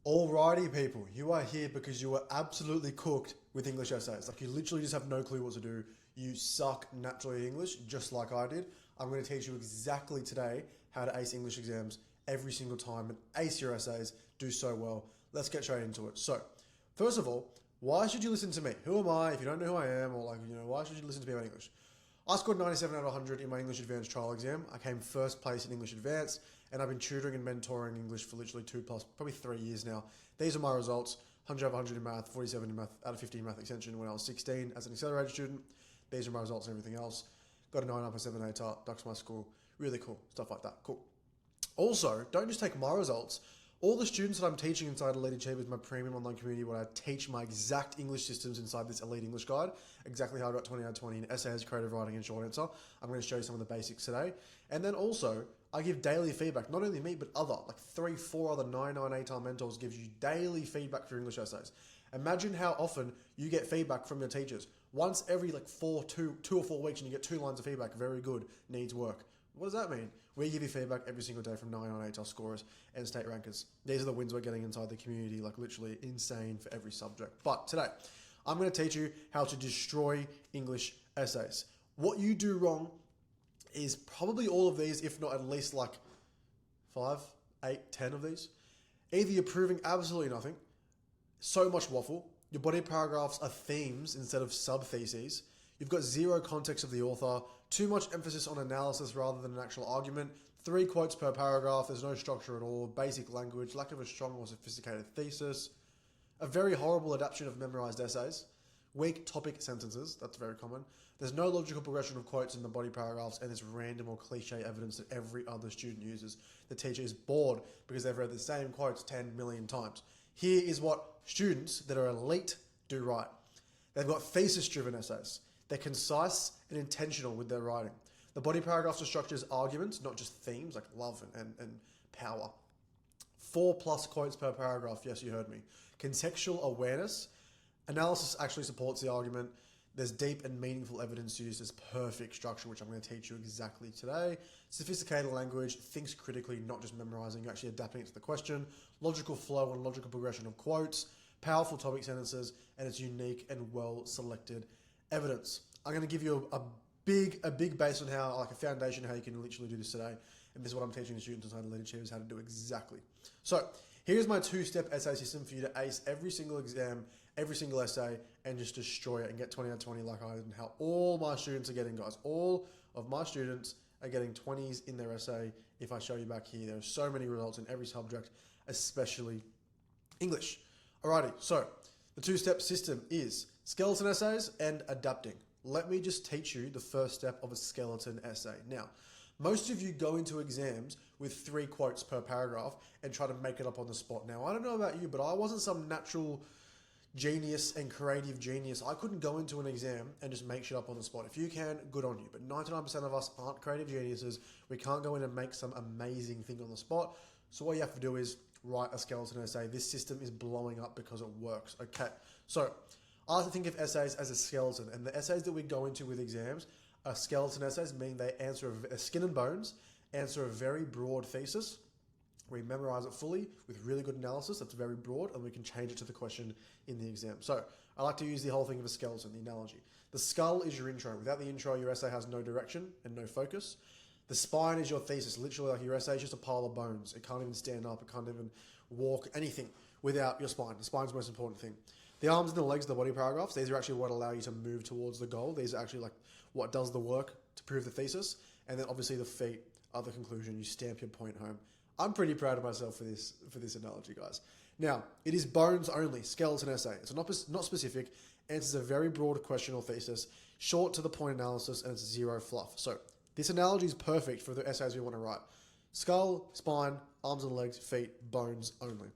Alrighty, people, you are here because you were absolutely cooked with English essays. Like, you literally just have no clue what to do. You suck naturally at English, just like I did. I'm going to teach you exactly today how to ace English exams every single time and ace your essays, do so well. Let's get straight into it. So, first of all, why should you listen to me? Who am I? If you don't know who I am, or why should you listen to me about English? I scored 97 out of 100 in my English Advanced trial exam. I came first place in English Advanced, and I've been tutoring and mentoring English for literally probably 3 years now. These are my results: 100 out of 100 in math, 47 in math, out of 50 in math extension when I was 16 as an accelerated student. These are my results and everything else. Got a 9.7 ATAR, ducks my school. Really cool, stuff like that. Cool. Also, don't just take my results. All the students that I'm teaching inside Elite Achievers, my premium online community, where I teach my exact English systems inside this Elite English Guide, exactly how I got 20 out of 20 in essays, creative writing, and short answer. I'm going to show you some of the basics today. And then also, I give daily feedback, not only me, but like 3-4 other 99 ATAR mentors gives you daily feedback for English essays. Imagine how often you get feedback from your teachers. Once every 2 or 4 weeks, and you get 2 lines of feedback. Very good, needs work. What does that mean? We give you feedback every single day from 99 ATAR scorers and state rankers. These are the wins we're getting inside the community, like literally insane for every subject. But today, I'm going to teach you how to destroy English essays. What you do wrong is probably all of these, if not at least 5, 8, 10 of these. Either you're proving absolutely nothing, so much waffle, your body paragraphs are themes instead of sub-theses, you've got zero context of the author, too much emphasis on analysis rather than an actual argument, 3 quotes per paragraph, there's no structure at all, basic language, lack of a strong or sophisticated thesis, a very horrible adaptation of memorized essays, weak topic sentences, that's very common, there's no logical progression of quotes in the body paragraphs, and there's random or cliche evidence that every other student uses. The teacher is bored because they've read the same quotes 10 million times. Here is what students that are elite do right. They've got thesis-driven essays. They're concise and intentional with their writing. The body paragraphs are structured as arguments, not just themes like love and power. 4+ quotes per paragraph, yes, you heard me. Contextual awareness. Analysis actually supports the argument. There's deep and meaningful evidence used as perfect structure, which I'm going to teach you exactly today. Sophisticated language, thinks critically, not just memorizing, you're actually adapting it to the question. Logical flow and logical progression of quotes. Powerful topic sentences, and it's unique and well-selected evidence. I'm going to give you a big base on how, like a foundation, how you can literally do this today. And this is what I'm teaching the students inside Elite Achievers how to do exactly. So here's my 2-step essay system for you to ace every single exam, every single essay, and just destroy it and get 20 out of 20 like I did, and how all my students are getting, guys. All of my students are getting 20s in their essay. If I show you back here, there are so many results in every subject, especially English. Alrighty, so the 2-step system is skeleton essays and adapting. Let me just teach you the first step of a skeleton essay. Now, most of you go into exams with 3 quotes per paragraph and try to make it up on the spot. Now, I don't know about you, but I wasn't some natural genius and creative genius. I couldn't go into an exam and just make shit up on the spot. If you can, good on you. But 99% of us aren't creative geniuses. We can't go in and make some amazing thing on the spot. So what you have to do is write a skeleton essay. This system is blowing up because it works. Okay, so I like to think of essays as a skeleton, and the essays that we go into with exams are skeleton essays, meaning they answer a skin and bones, answer a very broad thesis. We memorize it fully with really good analysis. That's very broad, and we can change it to the question in the exam. So I like to use the whole thing of a skeleton, the analogy. The skull is your intro. Without the intro, your essay has no direction and no focus. The spine is your thesis. Literally, like, your essay is just a pile of bones. It can't even stand up. It can't even walk, anything without your spine. The spine's the most important thing. The arms and the legs, the body paragraphs, these are actually what allow you to move towards the goal. These are actually like what does the work to prove the thesis. And then obviously the feet are the conclusion. You stamp your point home. I'm pretty proud of myself for this analogy, guys. Now, it is bones only, skeleton essay. It's not specific, answers a very broad question or thesis, short to the point analysis, and it's zero fluff. So this analogy is perfect for the essays we want to write. Skull, spine, arms and legs, feet, bones only.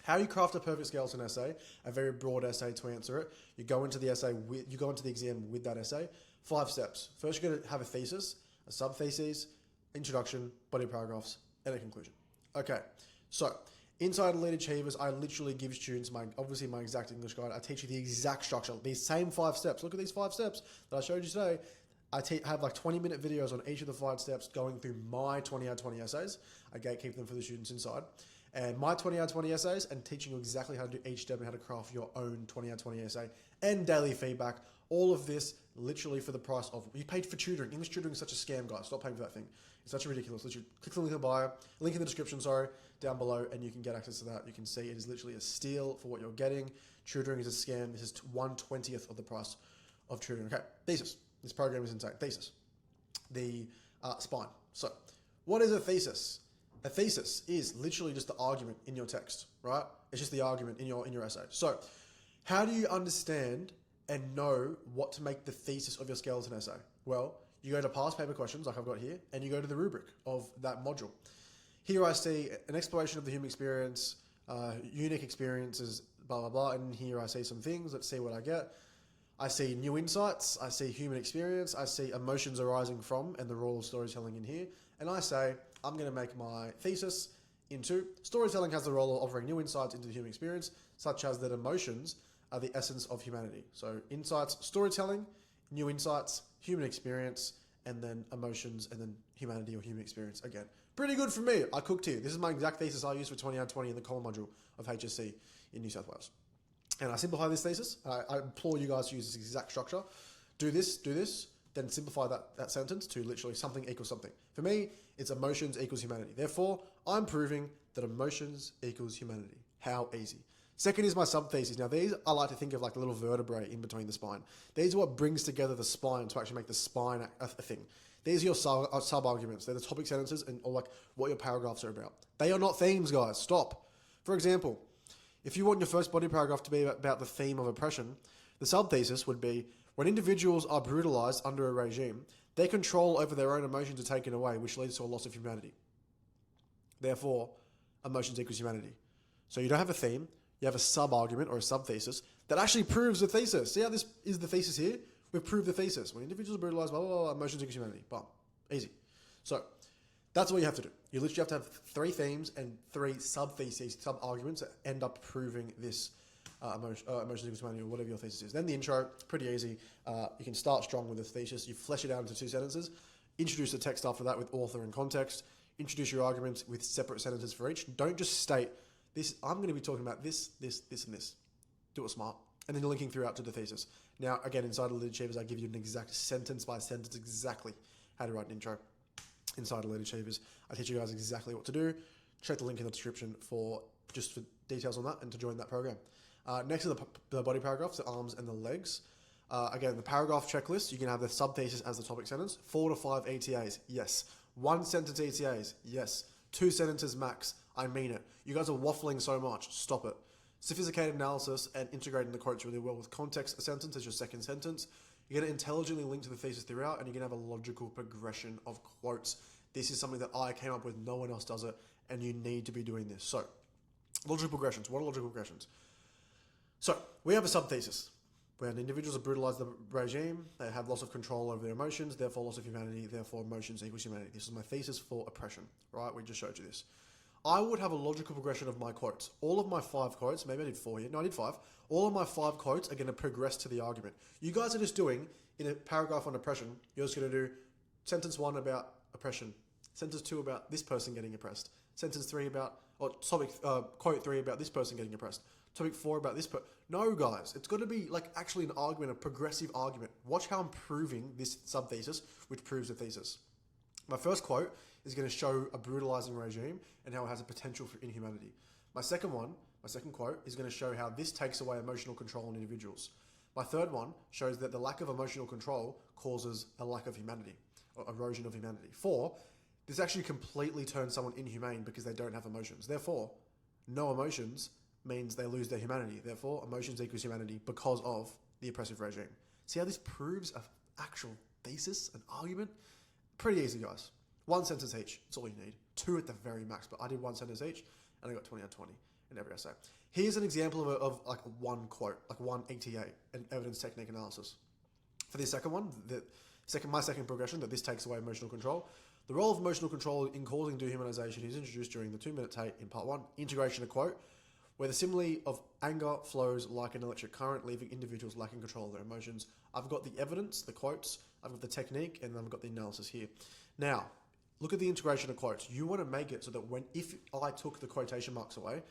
How you craft a perfect skeleton essay, a very broad essay to answer it. You go into the exam with that essay. 5 steps. First, you're going to have a thesis, a sub-thesis, introduction, body paragraphs, and a conclusion. Okay, so inside Elite Achievers, I literally give students obviously my exact English guide. I teach you the exact structure, these same 5 steps. Look at these 5 steps that I showed you today. I have like 20-minute videos on each of the 5 steps going through my 20 out of 20 essays. I gatekeep them for the students inside. and my 20 out of 20 essays, and teaching you exactly how to do each step and how to craft your own 20 out of 20 essay, and daily feedback. All of this literally for the price of, you paid for tutoring. English tutoring is such a scam, guys. Stop paying for that thing. It's such a ridiculous. Literally, click the link in the bio, link in the description, down below, and you can get access to that. You can see it is literally a steal for what you're getting. Tutoring is a scam. This is 1/20th of the price of tutoring. Okay, thesis. This program is insane. Thesis. The spine. So, what is a thesis? A thesis is literally just the argument in your text, right? It's just the argument in your essay. So, how do you understand and know what to make the thesis of your skeleton essay? Well, you go to past paper questions like I've got here, and you go to the rubric of that module. Here I see an exploration of the human experience, unique experiences, blah, blah, blah. And here I see some things. Let's see what I get. I see new insights. I see human experience. I see emotions arising from and the role of storytelling in here. And I say, I'm going to make my thesis into storytelling has the role of offering new insights into the human experience, such as that emotions are the essence of humanity. So insights, storytelling, new insights, human experience, and then emotions, and then humanity or human experience again. Pretty good for me. I cooked here. This is my exact thesis I used for 20 out of 20 in the common module of HSC in New South Wales. And I simplify this thesis. I implore you guys to use this exact structure. Do this, then simplify that sentence to literally something equals something. For me, it's emotions equals humanity. Therefore, I'm proving that emotions equals humanity. How easy. Second is my sub-thesis. Now, these I like to think of like the little vertebrae in between the spine. These are what brings together the spine to actually make the spine a thing. These are your sub-arguments. They're the topic sentences or like what your paragraphs are about. They are not themes, guys. Stop. For example, if you want your first body paragraph to be about the theme of oppression, the sub-thesis would be, when individuals are brutalized under a regime, their control over their own emotions are taken away, which leads to a loss of humanity. Therefore, emotions equals humanity. So you don't have a theme, you have a sub-argument or a sub-thesis that actually proves the thesis. See how this is the thesis here? We've proved the thesis. When individuals are brutalized, blah, blah, blah, emotions equals humanity. Bam. Easy. So that's what you have to do. You literally have to have 3 themes and 3 sub-theses, sub-arguments that end up proving this emotions equals humanity or whatever your thesis is. Then the intro, pretty easy. You can start strong with a thesis. You flesh it out into 2 sentences. Introduce the text after that with author and context. Introduce your arguments with separate sentences for each. Don't just state, this. I'm going to be talking about this, this, this, and this. Do it smart. And then you're linking throughout to the thesis. Now, again, inside of Lead Achievers, I give you an exact sentence by sentence exactly how to write an intro. Inside of Lead Achievers, I teach you guys exactly what to do. Check the link in the description for details on that and to join that program. Next are the body paragraphs, the arms and the legs. Again, the paragraph checklist, you can have the sub-thesis as the topic sentence. 4 to 5 ETAs, yes. 1 sentence ETAs, yes. 2 sentences max, I mean it. You guys are waffling so much, stop it. Sophisticated analysis and integrating the quotes really well with context. A sentence is your second sentence. You're going to intelligently link to the thesis throughout, and you're going to have a logical progression of quotes. This is something that I came up with. No one else does it, and you need to be doing this. So, logical progressions. What are logical progressions? So, we have a sub-thesis. When individuals are brutalized by the regime, they have loss of control over their emotions, therefore loss of humanity, therefore emotions equals humanity. This is my thesis for oppression, right? We just showed you this. I would have a logical progression of my quotes. All of my 5 quotes, maybe I did 4 here. No, I did 5. All of my 5 quotes are going to progress to the argument. You guys are just doing, in a paragraph on oppression, you're just going to do sentence 1 about oppression, sentence 2 about this person getting oppressed, sentence 3 about, or topic, quote 3 about this person getting oppressed, topic 4 about this person. No, guys, it's got to be like actually an argument, a progressive argument. Watch how I'm proving this sub-thesis, which proves the thesis. My first quote is going to show a brutalizing regime and how it has a potential for inhumanity. My second quote, is going to show how this takes away emotional control in individuals. My third one shows that the lack of emotional control causes a lack of humanity, or erosion of humanity. 4, this actually completely turns someone inhumane because they don't have emotions. Therefore, no emotions means they lose their humanity. Therefore, emotions equals humanity because of the oppressive regime. See how this proves an actual thesis, an argument? Pretty easy, guys. 1 sentence each. That's all you need. 2 at the very max, but I did 1 sentence each, and I got 20 out of 20 in every essay. Here's an example of like 1 quote, like 1 ETA, an evidence technique analysis. For the second one, my second progression, that this takes away emotional control. The role of emotional control in causing dehumanization is introduced during the 2-minute take in part 1. Integration, a quote, where the simile of anger flows like an electric current, leaving individuals lacking control of their emotions. I've got the evidence, the quotes, I've got the technique, and I've got the analysis here. Now, look at the integration of quotes. You want to make it so that if I took the quotation marks away,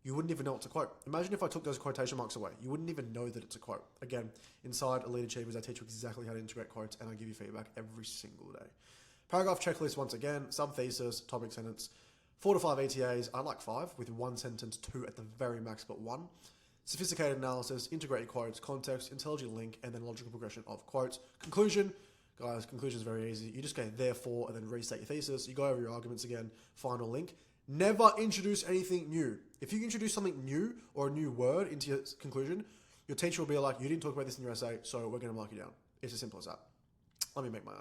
you wouldn't even know it's a quote. Imagine if I took those quotation marks away. You wouldn't even know that it's a quote. Again, inside Elite Achievers, I teach you exactly how to integrate quotes, and I give you feedback every single day. Paragraph checklist, once again, sub-thesis, topic sentence, 4 to 5 ETAs. I like 5, with 1 sentence, 2 at the very max, but 1. Sophisticated analysis, integrated quotes, context, intelligent link, and then logical progression of quotes. Conclusion. Guys, conclusion is very easy. You just go therefore and then restate your thesis. You go over your arguments again, final link. Never introduce anything new. If you introduce something new or a new word into your conclusion, your teacher will be like, you didn't talk about this in your essay, so we're going to mark you down. It's as simple as that. Let me make my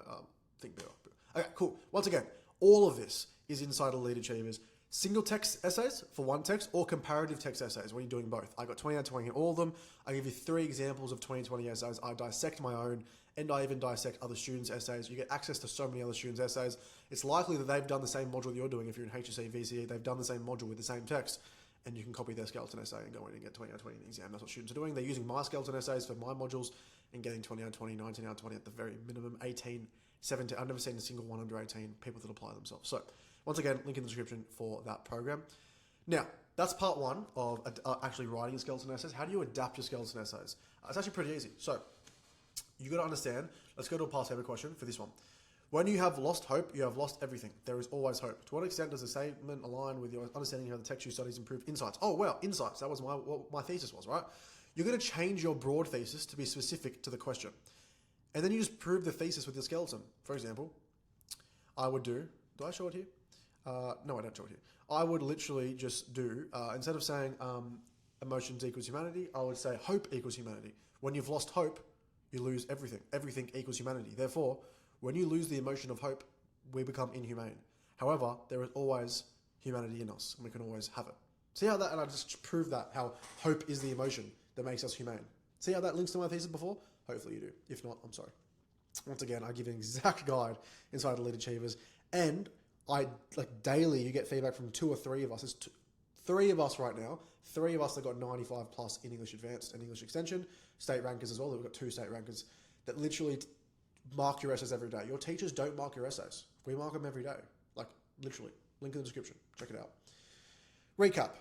thing bigger. Okay, cool. Once again, all of this is inside Elite Achievers. Single text essays for one text or comparative text essays when you're doing both. I got 20 out of 20 in all of them. I give you 3 examples of 2020 essays. I dissect my own and I even dissect other students' essays. You get access to so many other students' essays. It's likely that they've done the same module that you're doing. If you're in HSC, VCE, they've done the same module with the same text, and you can copy their skeleton essay and go in and get 20 out of 20 in the exam. That's what students are doing. They're using my skeleton essays for my modules and getting 20 out of 20, 19 out of 20 at the very minimum, 18, 17. I've never seen a single one under 18 people that apply themselves. So once again, link in the description for that program. Now, that's part 1 of actually writing skeleton essays. How do you adapt your skeleton essays? It's actually pretty easy. So you got to understand, let's go to a past paper question for this one. When you have lost hope, you have lost everything. There is always hope. To what extent does the statement align with your understanding how the text you studies improved insights? Oh, well, insights. That was what my thesis was, right? You're going to change your broad thesis to be specific to the question. And then you just prove the thesis with your skeleton. For example, I would do I show it here? No, I don't show it here. I would literally just do, instead of saying emotions equals humanity, I would say hope equals humanity. When you've lost hope, you lose everything. Everything equals humanity. Therefore, when you lose the emotion of hope, we become inhumane. However, there is always humanity in us, and we can always have it. See how that, and I just proved that, how hope is the emotion that makes us humane. See how that links to my thesis before? Hopefully you do. If not, I'm sorry. Once again, I give an exact guide inside Elite Achievers, and I daily you get feedback from 2 or 3 of us. There's 3 of us right now. 3 of us that got 95 plus in English Advanced and English Extension. State rankers as well. We've got 2 state rankers that literally mark your essays every day. Your teachers don't mark your essays. We mark them every day. Like, literally. Link in the description. Check it out. Recap.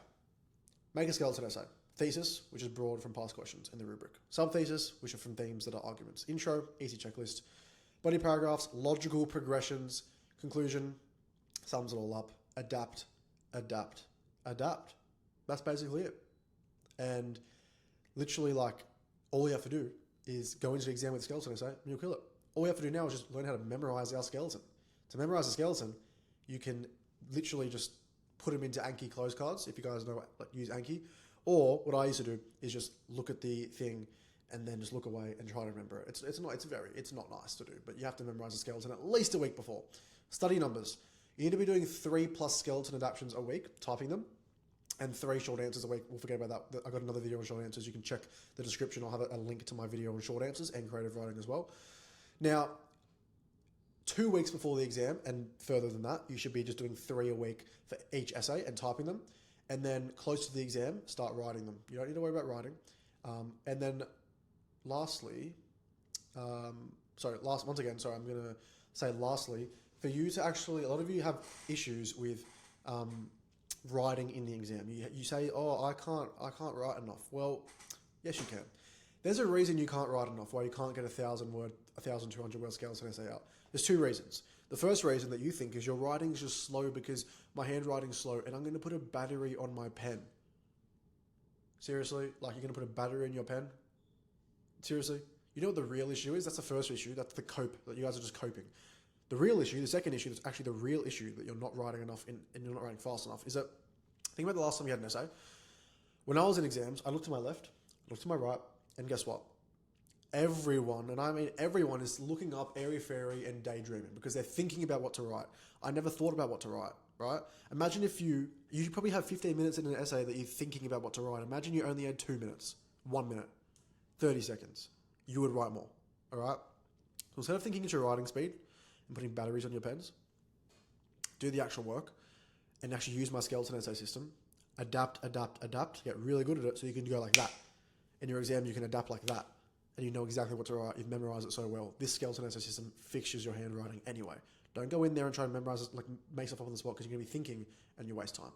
Make a skeleton essay. Thesis, which is broad from past questions in the rubric. Sub-thesis, which are from themes that are arguments. Intro, easy checklist. Body paragraphs, logical progressions. Conclusion, sums it all up. Adapt, adapt, adapt. That's basically it. And literally, all you have to do is go into the exam with a skeleton essay and you'll kill it. All we have to do now is just learn how to memorize our skeleton. To memorize a skeleton, you can literally just put them into Anki close cards, if you guys know, use Anki. Or what I used to do is just look at the thing and then just look away and try to remember it. It's not nice to do, but you have to memorize a skeleton at least a week before. Study numbers. You need to be doing 3+ skeleton adaptions a week, typing them, and 3 short answers a week. We'll forget about that. I got another video on short answers. You can check the description. I'll have a link to my video on short answers and creative writing as well. Now, 2 weeks before the exam and further than that, you should be just doing 3 a week for each essay and typing them. And then close to the exam, start writing them. You don't need to worry about writing. And then lastly, I'm going to say lastly, for you to actually, a lot of you have issues with writing in the exam. You say, oh, I can't write enough. Well, yes, you can. There's a reason you can't write enough, why you can't get 1,200 word skeleton essay out. There's 2 reasons. The first reason that you think is your writing's just slow because my handwriting's slow and I'm going to put a battery on my pen. Seriously? You're going to put a battery in your pen? Seriously? You know what the real issue is? That's the first issue. That's the cope, that you guys are just coping. The real issue, the second issue, that's actually the real issue that you're not writing enough and you're not writing fast enough, is that, think about the last time you had an essay. When I was in exams, I looked to my left, looked to my right, and guess what? Everyone, and I mean everyone, is looking up airy-fairy and daydreaming because they're thinking about what to write. I never thought about what to write, right? Imagine if you probably have 15 minutes in an essay that you're thinking about what to write. Imagine you only had 2 minutes, 1 minute, 30 seconds. You would write more, all right? So instead of thinking at your writing speed and putting batteries on your pens, do the actual work and actually use my skeleton essay system. Adapt, adapt, adapt. Get really good at it so you can go like that. In your exam, you can adapt like that. And you know exactly what to write. You've memorized it so well. This skeleton essay system fixtures your handwriting anyway. Don't go in there and try and memorize it, like make stuff up on the spot, because you're going to be thinking and you waste time.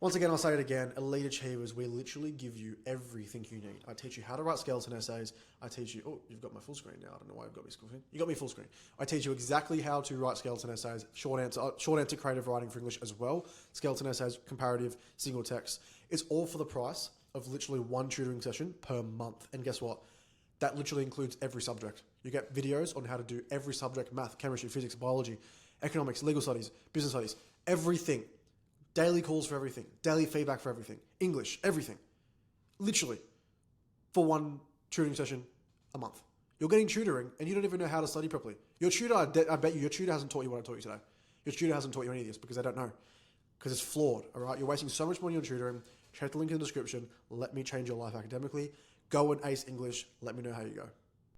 Once again, I'll say it again, Elite Achievers, we literally give you everything you need. I teach you how to write skeleton essays. I teach you, oh, you've got my full screen now. I don't know why you've got me full screen. You got me full screen. I teach you exactly how to write skeleton essays, short answer creative writing for English as well. Skeleton essays, comparative, single text. It's all for the price of literally one tutoring session per month. And guess what? That literally includes every subject. You get videos on how to do every subject, math, chemistry, physics, biology, economics, legal studies, business studies, everything. Daily calls for everything. Daily feedback for everything. English, everything. Literally. For one tutoring session a month. You're getting tutoring and you don't even know how to study properly. Your tutor, I bet you, your tutor hasn't taught you what I taught you today. Your tutor hasn't taught you any of this because they don't know. Because it's flawed, all right? You're wasting so much money on tutoring. Check the link in the description. Let me change your life academically. Go and ace English. Let me know how you go.